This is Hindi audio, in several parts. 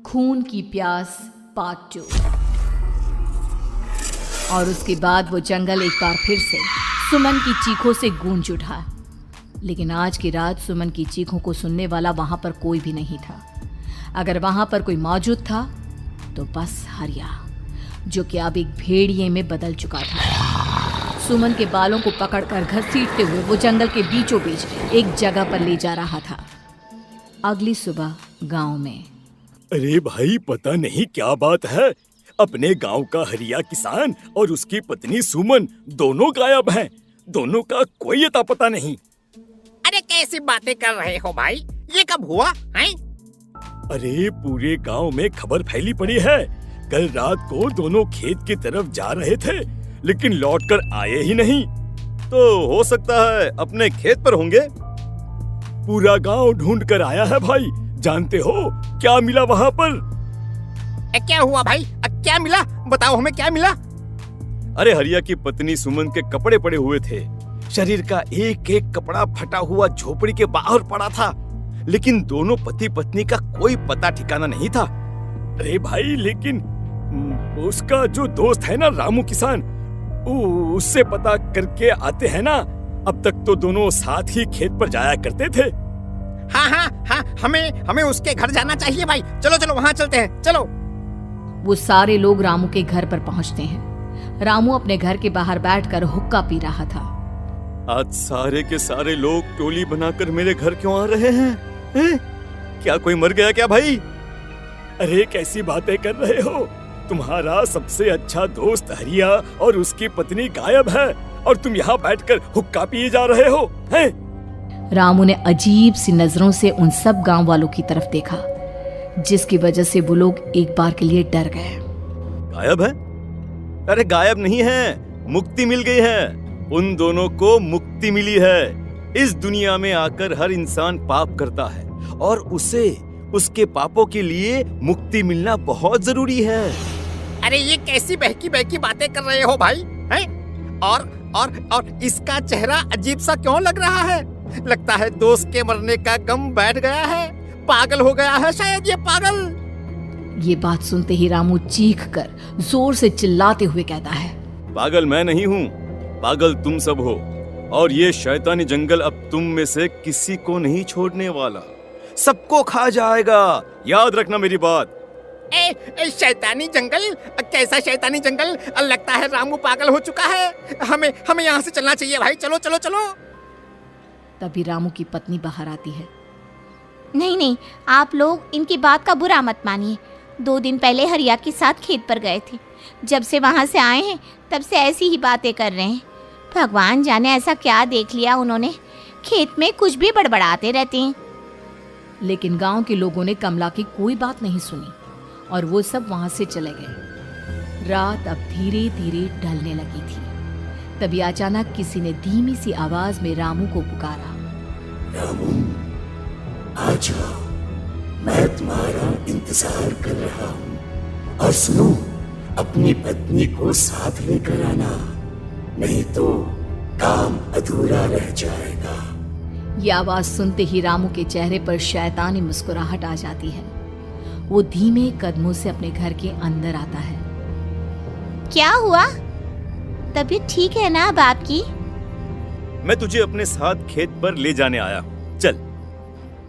खून की प्यास पार्ट 2। और उसके बाद वो जंगल एक बार फिर से सुमन की चीखों से गूंज उठा। लेकिन आज की रात सुमन की चीखों को सुनने वाला वहां पर कोई भी नहीं था। अगर वहां पर कोई मौजूद था तो बस हरिया, जो कि अब एक भेड़िए में बदल चुका था। सुमन के बालों को पकड़कर घसीटते हुए वो जंगल के बीचों बीच एक जगह पर ले जा रहा था। अगली सुबह गांव में। अरे भाई, पता नहीं क्या बात है, अपने गांव का हरिया किसान और उसकी पत्नी सुमन दोनों गायब हैं। दोनों का कोई अता पता नहीं। अरे कैसी बातें कर रहे हो भाई, ये कब हुआ है? अरे पूरे गांव में खबर फैली पड़ी है। कल रात को दोनों खेत की तरफ जा रहे थे, लेकिन लौटकर आए ही नहीं। तो हो सकता है अपने खेत पर होंगे। पूरा गांव ढूंढ कर आया है भाई। जानते हो क्या मिला वहाँ पर? क्या हुआ भाई, क्या मिला? बताओ हमें, क्या मिला? अरे हरिया की पत्नी सुमन के कपड़े पड़े हुए थे। शरीर का एक एक कपड़ा फटा हुआ झोपड़ी के बाहर पड़ा था, लेकिन दोनों पति पत्नी का कोई पता ठिकाना नहीं था। अरे भाई, लेकिन उसका जो दोस्त है ना रामू किसान, उससे पता करके आते हैं ना। अब तक तो दोनों साथ ही खेत पर जाया करते थे। हाँ, हमें उसके घर जाना चाहिए भाई। चलो वहाँ चलते हैं, चलो। वो सारे लोग रामू के घर पर पहुंचते हैं। रामू अपने घर के बाहर बैठकर हुक्का पी रहा था। आज सारे के सारे लोग टोली बनाकर मेरे घर क्यों आ रहे हैं? क्या कोई मर गया क्या भाई? अरे कैसी बातें कर रहे हो? तुम्हारा सबसे अच्छा दोस्त हरिया और उसकी पत्नी गायब है और तुम यहाँ बैठकर हुक्का पिए जा रहे हो हैं? रामू ने अजीब सी नजरों से उन सब गांव वालों की तरफ देखा, जिसकी वजह से वो लोग एक बार के लिए डर गए। गायब है? अरे गायब नहीं है, मुक्ति मिल गई है। उन दोनों को मुक्ति मिली है। इस दुनिया में आकर हर इंसान पाप करता है और उसे उसके पापों के लिए मुक्ति मिलना बहुत जरूरी है। अरे ये कैसी बहकी बातें कर रहे हो भाई, हैं? और इसका चेहरा अजीब सा क्यों लग रहा है? लगता है दोस्त के मरने का गम बैठ गया है। पागल हो गया है शायद ये पागल। ये बात सुनते ही रामू चीख कर जोर से चिल्लाते हुए कहता है, पागल मैं नहीं हूँ, पागल तुम सब हो। और ये शैतानी जंगल अब तुम में से किसी को नहीं छोड़ने वाला, सबको खा जाएगा। याद रखना मेरी बात। शैतानी जंगल? कैसा शैतानी जंगल? लगता है रामू पागल हो चुका है। हमें यहाँ से चलना चाहिए भाई। चलो। तभी रामू की पत्नी बाहर आती है। नहीं, आप लोग इनकी बात का बुरा मत मानिए। 2 दिन पहले हरिया के साथ खेत पर गए थे। जब से वहाँ से आए हैं तब से ऐसी ही बातें कर रहे हैं। भगवान जाने ऐसा क्या देख लिया उन्होंने, खेत में कुछ भी बड़बड़ाते रहते हैं। लेकिन गांव के लोगों ने कमला की कोई बात नहीं सुनी और वो सब वहां से चले गए। रात अब धीरे धीरे ढलने लगी थी। तभी अचानक किसी ने धीमी सी आवाज में रामू को पुकारा। रामू, आ जाओ, मैं तुम्हारा इंतजार कर रहा हूँ। और सुनो, अपनी पत्नी को साथ लेकर आना, नहीं तो काम अधूरा रह जाएगा। ये आवाज सुनते ही रामू के चेहरे पर शैतानी मुस्कुराहट आ जाती है। वो धीमे कदमों से अपने घर के अंदर आता है। क्या हुआ? तबीयत ठीक है ना अब आपकी? मैं तुझे अपने साथ खेत पर ले जाने आया हूँ, चल।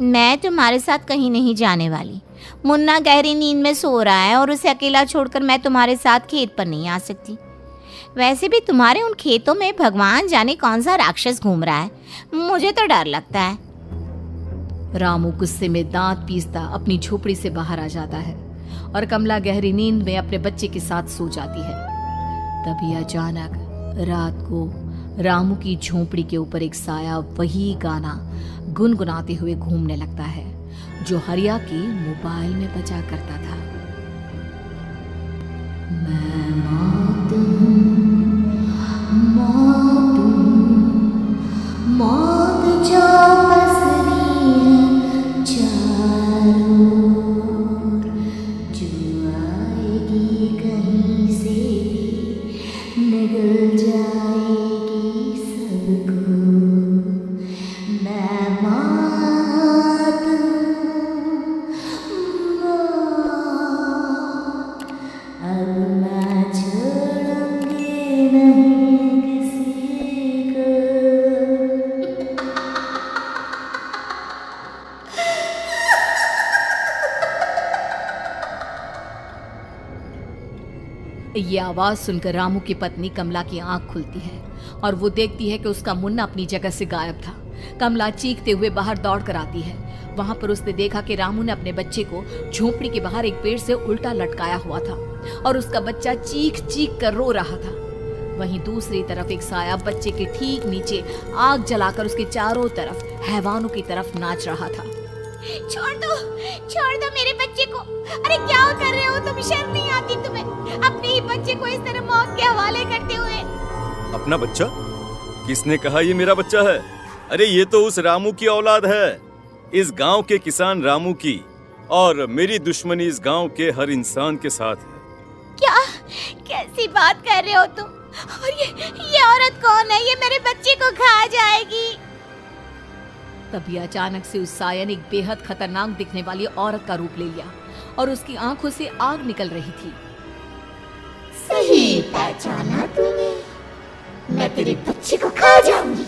मैं तुम्हारे साथ कहीं नहीं जाने वाली। मुन्ना गहरी नींद में सो रहा है और उसे अकेला छोड़कर मैं तुम्हारे साथ खेत पर नहीं आ सकती। वैसे भी तुम्हारे उन खेतों में भगवान जाने कौन सा राक्षस घूम रहा है, मुझे तो डर लगता है। रामू गुस्से में दांत पीसता अपनी झोपड़ी से बाहर आ जाता है और कमला गहरी नींद में अपने बच्चे के साथ सो जाती है। तभी अचानक रात को रामू की झोपड़ी के ऊपर एक साया वही गाना गुनगुनाते हुए घूमने लगता है जो हरिया के मोबाइल में बजा करता था। मैं मौत जो पसरी है चारों, जो आएगी कहीं से निगल जाएगी सबको। मैं मात ये आवाज सुनकर रामू की पत्नी कमला की आंख खुलती है और वो देखती है कि उसका मुन्ना अपनी जगह से गायब था। कमला चीखते हुए बाहर दौड़ कर आती है। वहां पर उसने देखा कि रामू ने अपने बच्चे को झोपड़ी के बाहर एक पेड़ से उल्टा लटकाया हुआ था और उसका बच्चा चीख चीख कर रो रहा था। वहीं दूसरी तरफ एक साया बच्चे के ठीक नीचे आग जलाकर उसके चारों तरफ हैवानों की तरफ नाच रहा था। छोड़ दो मेरे बच्चे को। अरे क्या कर रहे हो तुम? शर्म नहीं आती तुम्हें अपने ही बच्चे को इस तरह मौत के हवाले करते हुए? अपना बच्चा? किसने कहा ये मेरा बच्चा है? अरे ये तो उस रामू की औलाद है, इस गांव के किसान रामू की, और मेरी दुश्मनी इस गांव के हर इंसान के साथ है। क्या कैसी बात कर रहे हो तुम? और ये औरत कौन है? ये मेरे बच्चे को खा जाएगी। तभी अचानक से उस साया ने एक बेहद खतरनाक दिखने वाली औरत का रूप ले लिया और उसकी आंखों से आग निकल रही थी। सही पहचाना तूने, मैं तेरे बच्चे को खा जाऊंगी।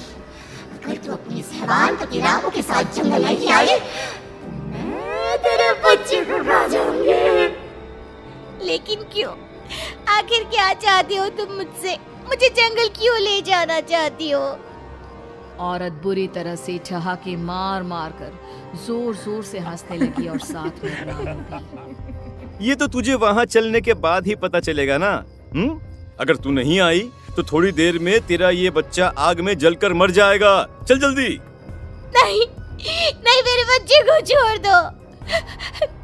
अगर तू अपनी इस हैवान पति रामू के साथ जंगल नहीं आए, मैं तेरे बच्चे को खा जाऊंगी। लेकिन क्यों? आखिर क्या चाहती हो तुम मुझसे? मुझे जंगल क्यों ले जाना चाहती हो? औरत बुरी तरह से ठहाके मार मार कर जोर जोर से हंसने लगी और साथ में रामू भी। ये तो तुझे वहाँ चलने के बाद ही पता चलेगा ना। अगर तू नहीं आई तो थोड़ी देर में तेरा ये बच्चा आग में जलकर मर जाएगा। चल जल्दी। नहीं मेरे बच्चे को छोड़ दो।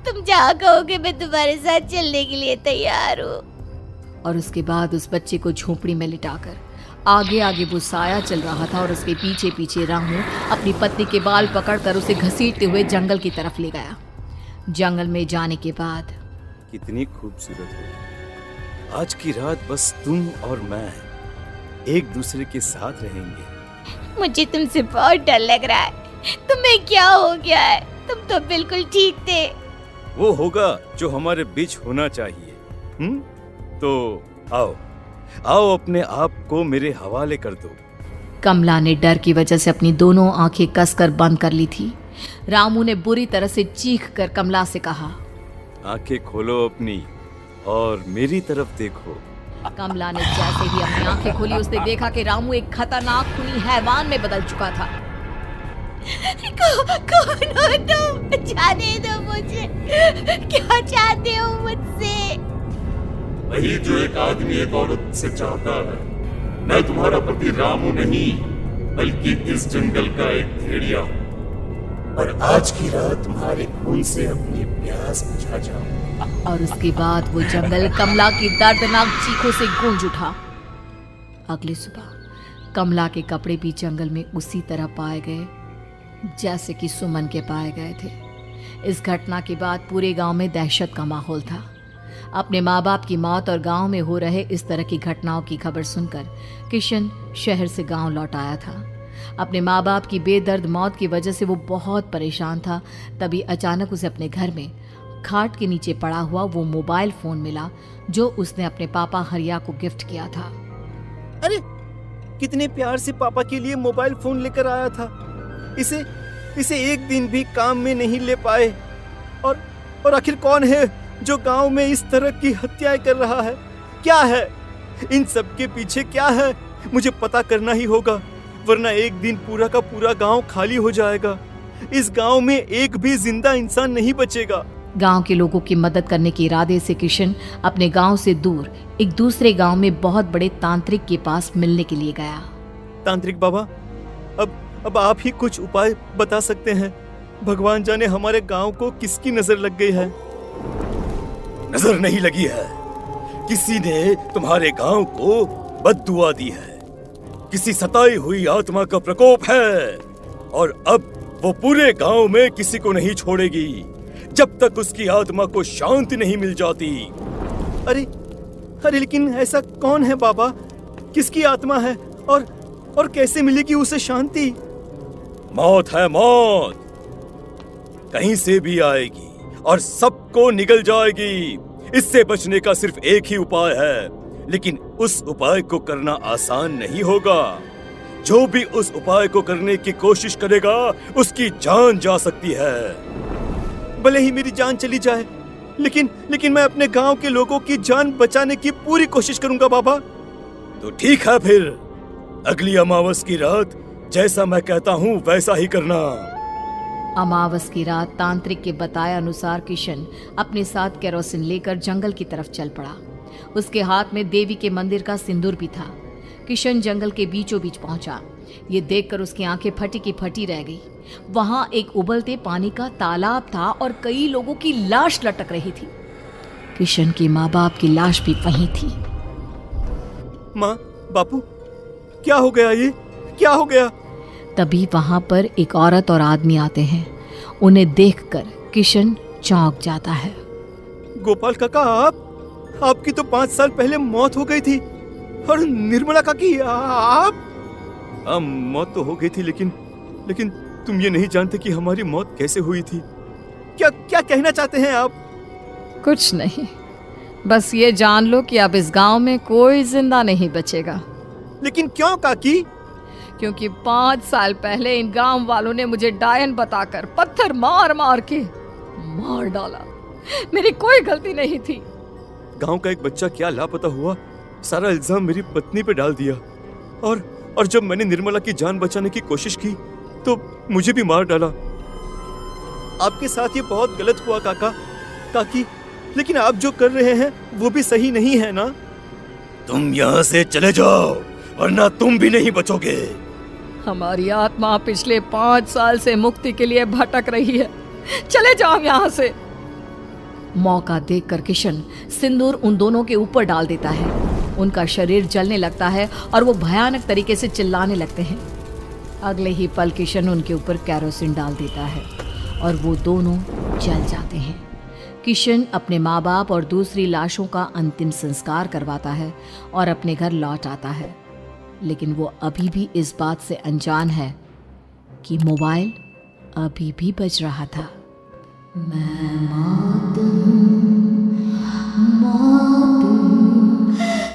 तुम जहाँ कहोगे मैं तुम्हारे साथ चलने के लिए तैयार हूँ। और उसके बाद उस बच्चे को झोपड़ी में लिटाकर आगे आगे वो साया चल रहा था और उसके पीछे पीछे रामू अपनी पत्नी के बाल पकड़कर उसे घसीटते हुए जंगल की तरफ ले गया। जंगल में जाने के बाद कितनी खूबसूरत हो। आज की रात बस तुम और मैं एक दूसरे के साथ रहेंगे। मुझे तुमसे बहुत डर लग रहा है। तुम्हें क्या हो गया है? तुम तो बिल्कुल ठीक थे। वो होगा जो हमारे बीच होना चाहिए। तो आओ अपने आप को मेरे हवाले कर दो। कमला ने डर की वजह से अपनी दोनों आंखें कसकर बंद कर ली थी। रामू ने बुरी तरह से चीख कर कमला से कहा, आंखें खोलो अपनी और मेरी तरफ देखो। कमला ने जैसे ही अपनी आंखें खोली उसने देखा कि रामू एक खतरनाक खूनी हैवान में बदल चुका था। कौन हो तुम? जाने दो मुझे। क्या चाहते हो मुझसे? वही जो एक आदमी एक औरत से चाहता है। मैं तुम्हारा पति रामू नहीं, बल्कि इस जंगल का एक भेड़िया हूँ, और आज की रात तुम्हारे खून से अपनी प्यास बुझा जाऊं। और उसके बाद वो जंगल कमला की दर्दनाक चीखों से गूंज उठा। अगली सुबह कमला के कपड़े भी जंगल में उसी तरह पाए गए जैसे कि सुमन के पाए गए थे। इस घटना के बाद पूरे गांव में दहशत का माहौल था। अपने माँ बाप की मौत और गांव में हो रहे इस तरह की घटनाओं की खबर सुनकर किशन शहर से गांव लौट आया था। अपने माँ बाप की बेदर्द मौत की वजह से वो बहुत परेशान था। तभी अचानक उसे अपने घर में खाट के नीचे पड़ा हुआ वो मोबाइल फोन मिला जो उसने अपने पापा हरिया को गिफ्ट किया था। अरे कितने प्यार से पापा के लिए मोबाइल फोन लेकर आया था। इसे एक दिन भी काम में नहीं ले पाए। और आखिर कौन है जो गांव में इस तरह की हत्याएं कर रहा है? क्या है इन सब के पीछे? क्या है? मुझे पता करना ही होगा, वरना एक दिन पूरा का पूरा गांव खाली हो जाएगा। इस गांव में एक भी जिंदा इंसान नहीं बचेगा। गांव के लोगों की मदद करने के इरादे से किशन अपने गांव से दूर एक दूसरे गांव में बहुत बड़े तांत्रिक के पास मिलने के लिए गया। तांत्रिक बाबा, अब आप ही कुछ उपाय बता सकते हैं। भगवान जाने हमारे गांव को किसकी नजर लग गई है। नजर नहीं लगी है, किसी ने तुम्हारे गांव को बद्दुआ दी है। किसी सताई हुई आत्मा का प्रकोप है और अब वो पूरे गांव में किसी को नहीं छोड़ेगी जब तक उसकी आत्मा को शांति नहीं मिल जाती। अरे लेकिन ऐसा कौन है बाबा? किसकी आत्मा है और कैसे मिलेगी उसे शांति? मौत है, मौत कहीं से भी आएगी और सबको निगल जाएगी। इससे बचने का सिर्फ एक ही उपाय है, लेकिन उस उपाय को करना आसान नहीं होगा। जो भी उस उपाय को करने की कोशिश करेगा उसकी जान जा सकती है। भले ही मेरी जान चली जाए, लेकिन मैं अपने गांव के लोगों की जान बचाने की पूरी कोशिश करूंगा बाबा। तो ठीक है, फिर अगली अमावस की रात जैसा मैं कहता हूँ वैसा ही करना। अमावस की रात तांत्रिक के बताए अनुसार किशन अपने साथ केरोसिन लेकर जंगल की तरफ चल पड़ा। उसके हाथ में देवी के मंदिर का सिंदूर भी था। किशन जंगल के बीचों बीच पहुंचा। ये देखकर उसकी आंखें फटी की फटी रह गई। वहां एक उबलते पानी का तालाब था और कई लोगों की लाश लटक रही थी। किशन के माँ बाप की लाश भी वहीं थी। माँ, बापू, क्या हो गया? ये क्या हो गया? तभी वहां पर एक औरत और आदमी आते हैं। उन्हें देखकर किशन चौंक जाता है। गोपाल काका, आपकी तो 5 साल पहले मौत हो गई थी। और निर्मला काकी, आप? हाँ, मौत तो हो गई थी, लेकिन तुम ये नहीं जानते कि हमारी मौत कैसे हुई थी। क्या कहना चाहते हैं आप? कुछ नहीं, बस ये जान लो कि अब इस गांव में कोई जिंदा नहीं बचेगा। लेकिन क्यों काकी? क्योंकि 5 साल पहले इन गांव वालों ने मुझे डायन बताकर पत्थर मार मार के मार डाला। मेरी कोई गलती नहीं थी। गांव का एक बच्चा क्या लापता हुआ, सारा इल्जाम मेरी पत्नी पे डाल दिया। और जब मैंने निर्मला की जान बचाने की कोशिश की तो मुझे भी मार डाला। आपके साथ ये बहुत गलत हुआ काकी, लेकिन आप जो कर रहे हैं वो भी सही नहीं है ना? तुम यहाँ से चले जाओ वरना तुम भी नहीं बचोगे। हमारी आत्मा पिछले 5 साल से मुक्ति के लिए भटक रही है। चले जाओ यहाँ से। मौका देखकर किशन सिंदूर उन दोनों के ऊपर डाल देता है। उनका शरीर जलने लगता है और वो भयानक तरीके से चिल्लाने लगते हैं। अगले ही पल किशन उनके ऊपर केरोसिन डाल देता है और वो दोनों जल जाते हैं। किशन अपने माँ बाप और दूसरी लाशों का अंतिम संस्कार करवाता है और अपने घर लौट आता है। लेकिन वो अभी भी इस बात से अनजान है कि मोबाइल अभी भी बज रहा था। मैं मौत हूँ।